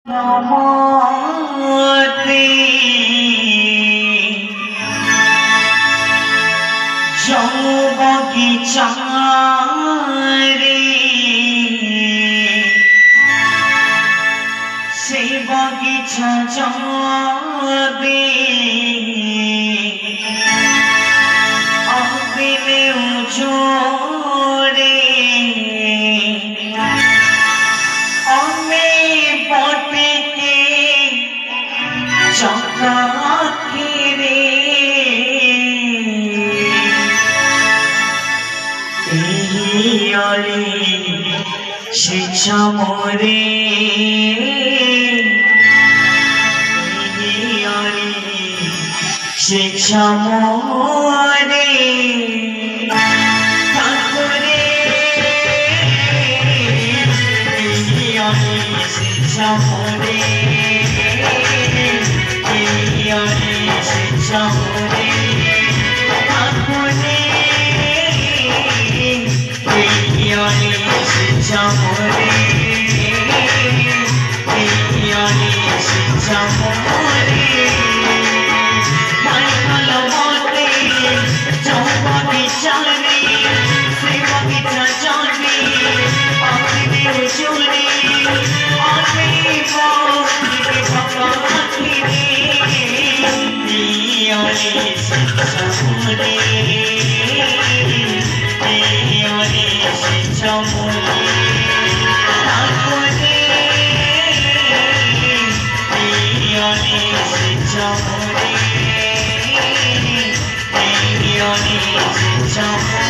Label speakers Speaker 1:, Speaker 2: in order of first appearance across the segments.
Speaker 1: নমতে বগিচারে সেই বগিচা যাবে আবিনে জোরে আমি বটিকে চকাকিরে অলি শিক্ষা মরে অলি শিক্ষা মরে ঠাকুরে অলি শিক্ষা মরে অলি শিক্ষা মরে ঠাকুরে Jamore, yani jamore, mai kalawate, jawagi chari, sevagi chajani, aapne ujuri, aapne baaki bhagwati re, yani jamore, yani jamore.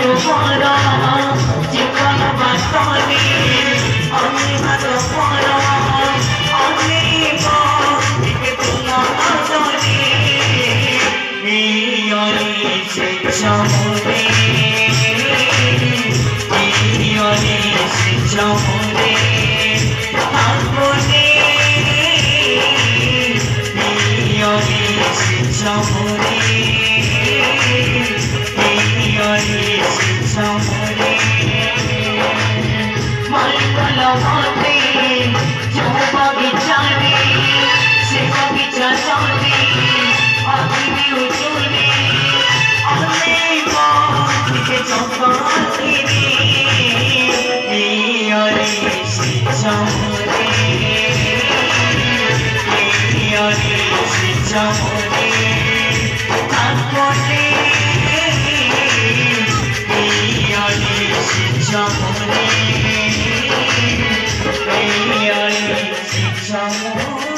Speaker 2: तुम्हारा जीवन बताने
Speaker 1: চমরে ইয়রে সে চমরে আপনে ইয়রে সে চমরে ইয়রে সে চমরে মালকলা মতে जो बगीचा में से बगीचा जाने आगे भी उतरे आने बात के चौपाती रे यारे से चमरे यारे से चमरे ताकोटे यारे से चमरे Someone